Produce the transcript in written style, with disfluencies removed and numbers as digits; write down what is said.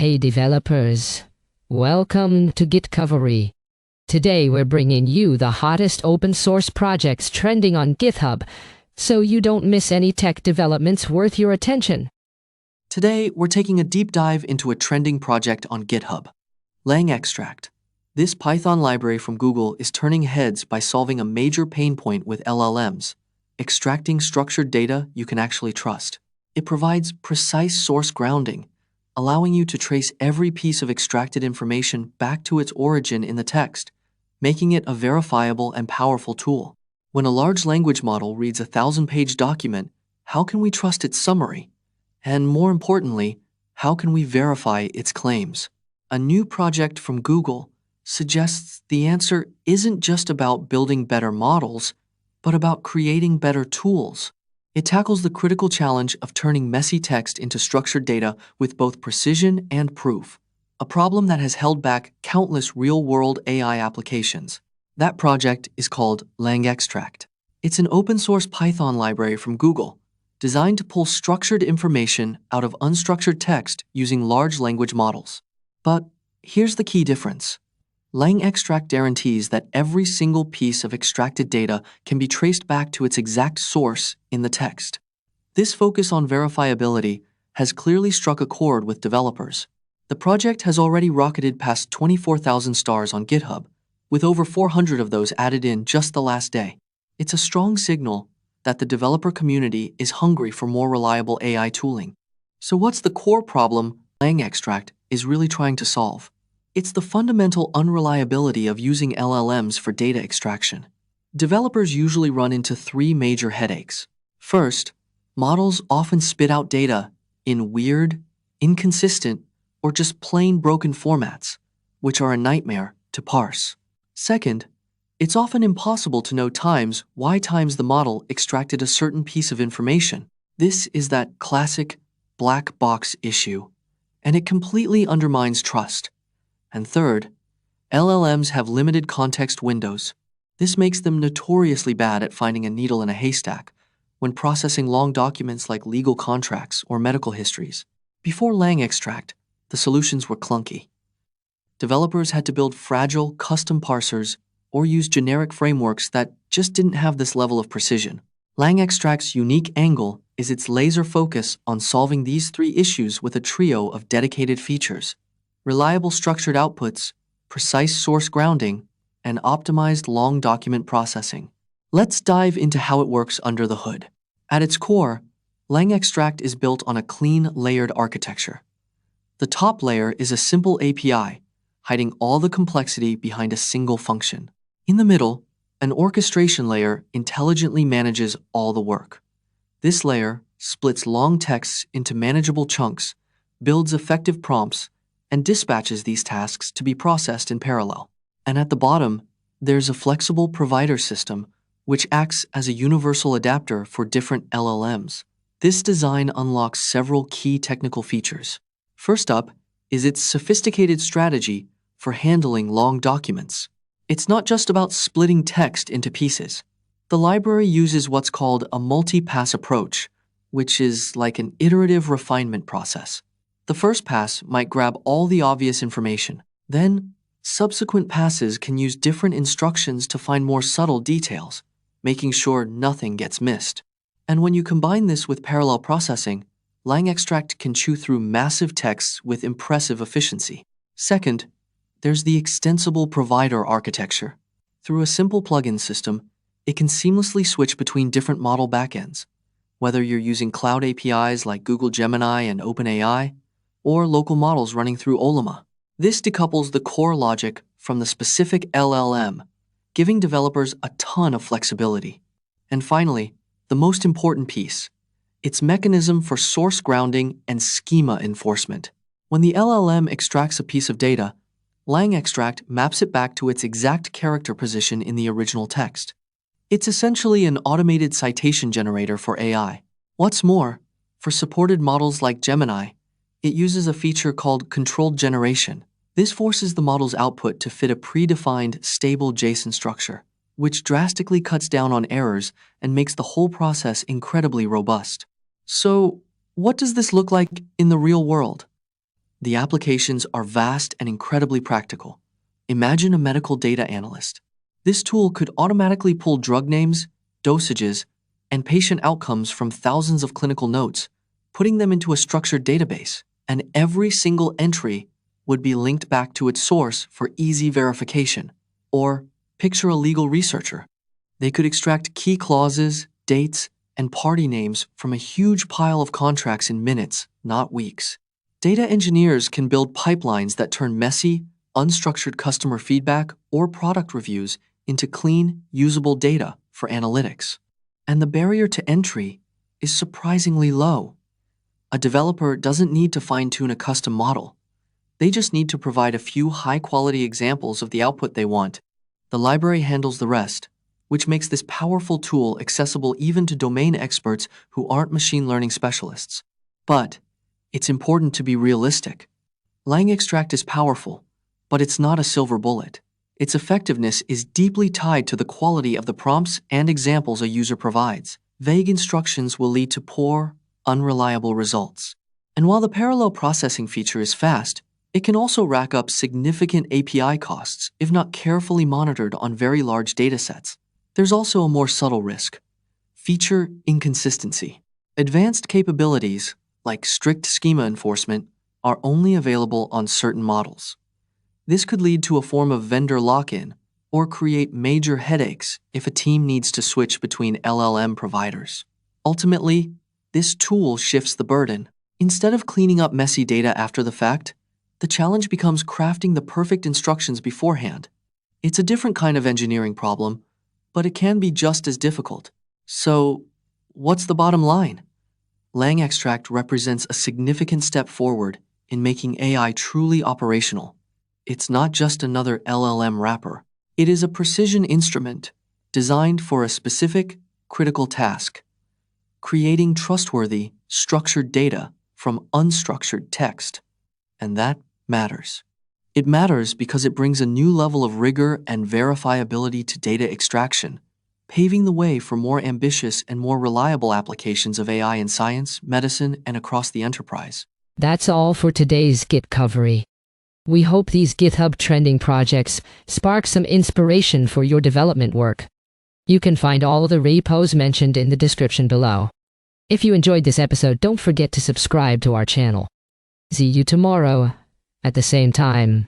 Hey developers, welcome to Gitcovery. Today we're bringing you the hottest open source projects trending on GitHub, so you don't miss any tech developments worth your attention. Today, we're taking a deep dive into a trending project on GitHub, langextract. This Python library from Google is turning heads by solving a major pain point with LLMs, extracting structured data you can actually trust. It provides precise source grounding, allowing you to trace every piece of extracted information back to its origin in the text, making it a verifiable and powerful tool. When a large language model reads a 1,000-page document, how can we trust its summary? And more importantly, how can we verify its claims? A new project from Google suggests the answer isn't just about building better models, but about creating better tools. It tackles the critical challenge of turning messy text into structured data with both precision and proof, a problem that has held back countless real-world AI applications. That project is called langextract. It's an open-source Python library from Google, designed to pull structured information out of unstructured text using large language models. But here's the key difference. Langextract guarantees that every single piece of extracted data can be traced back to its exact source in the text. This focus on verifiability has clearly struck a chord with developers. The project has already rocketed past 24,000 stars on GitHub, with over 400 of those added in just the last day. It's a strong signal that the developer community is hungry for more reliable AI tooling. So what's the core problem langextract is really trying to solve? It's the fundamental unreliability of using LLMs for data extraction. Developers usually run into three major headaches. First, models often spit out data in weird, inconsistent, or just plain broken formats, which are a nightmare to parse. Second, it's often impossible to know why times the model extracted a certain piece of information. This is that classic black box issue, and it completely undermines trust. And third, LLMs have limited context windows. This makes them notoriously bad at finding a needle in a haystack when processing long documents like legal contracts or medical histories. Before langextract, the solutions were clunky. Developers had to build fragile, custom parsers or use generic frameworks that just didn't have this level of precision. Langextract's unique angle is its laser focus on solving these three issues with a trio of dedicated features: reliable structured outputs, precise source grounding, and optimized long document processing. Let's dive into how it works under the hood. At its core, langextract is built on a clean, layered architecture. The top layer is a simple API, hiding all the complexity behind a single function. In the middle, an orchestration layer intelligently manages all the work. This layer splits long texts into manageable chunks, builds effective prompts, and dispatches these tasks to be processed in parallel. And at the bottom, there's a flexible provider system which acts as a universal adapter for different LLMs. This design unlocks several key technical features. First up is its sophisticated strategy for handling long documents. It's not just about splitting text into pieces. The library uses what's called a multi-pass approach, which is like an iterative refinement process. The first pass might grab all the obvious information. Then, subsequent passes can use different instructions to find more subtle details, making sure nothing gets missed. And when you combine this with parallel processing, langextract can chew through massive texts with impressive efficiency. Second, there's the extensible provider architecture. Through a simple plugin system, it can seamlessly switch between different model backends, whether you're using cloud APIs like Google Gemini and OpenAI, or local models running through Ollama. This decouples the core logic from the specific LLM, giving developers a ton of flexibility. And finally, the most important piece, its mechanism for source grounding and schema enforcement. When the LLM extracts a piece of data, langextract maps it back to its exact character position in the original text. It's essentially an automated citation generator for AI. What's more, for supported models like Gemini, it uses a feature called controlled generation. This forces the model's output to fit a predefined, stable JSON structure, which drastically cuts down on errors and makes the whole process incredibly robust. So, what does this look like in the real world? The applications are vast and incredibly practical. Imagine a medical data analyst. This tool could automatically pull drug names, dosages, and patient outcomes from thousands of clinical notes, putting them into a structured database, and every single entry would be linked back to its source for easy verification. Or picture a legal researcher. They could extract key clauses, dates, and party names from a huge pile of contracts in minutes, not weeks. Data engineers can build pipelines that turn messy, unstructured customer feedback or product reviews into clean, usable data for analytics. And the barrier to entry is surprisingly low. A developer doesn't need to fine-tune a custom model. They just need to provide a few high-quality examples of the output they want. The library handles the rest, which makes this powerful tool accessible even to domain experts who aren't machine learning specialists. But it's important to be realistic. LangExtract is powerful, but it's not a silver bullet. Its effectiveness is deeply tied to the quality of the prompts and examples a user provides. Vague instructions will lead to poor, unreliable results. And while the parallel processing feature is fast, it can also rack up significant API costs if not carefully monitored on very large datasets. There's also a more subtle risk: feature inconsistency. Advanced capabilities, like strict schema enforcement, are only available on certain models. This could lead to a form of vendor lock-in or create major headaches if a team needs to switch between LLM providers. Ultimately, this tool shifts the burden. Instead of cleaning up messy data after the fact, the challenge becomes crafting the perfect instructions beforehand. It's a different kind of engineering problem, but it can be just as difficult. So, what's the bottom line? LangExtract represents a significant step forward in making AI truly operational. It's not just another LLM wrapper. It is a precision instrument designed for a specific, critical task: creating trustworthy, structured data from unstructured text. And that matters. It matters because it brings a new level of rigor and verifiability to data extraction, paving the way for more ambitious and more reliable applications of AI in science, medicine, and across the enterprise. That's all for today's Gitcovery. We hope these GitHub trending projects spark some inspiration for your development work. You can find all the repos mentioned in the description below. If you enjoyed this episode, don't forget to subscribe to our channel. See you tomorrow at the same time.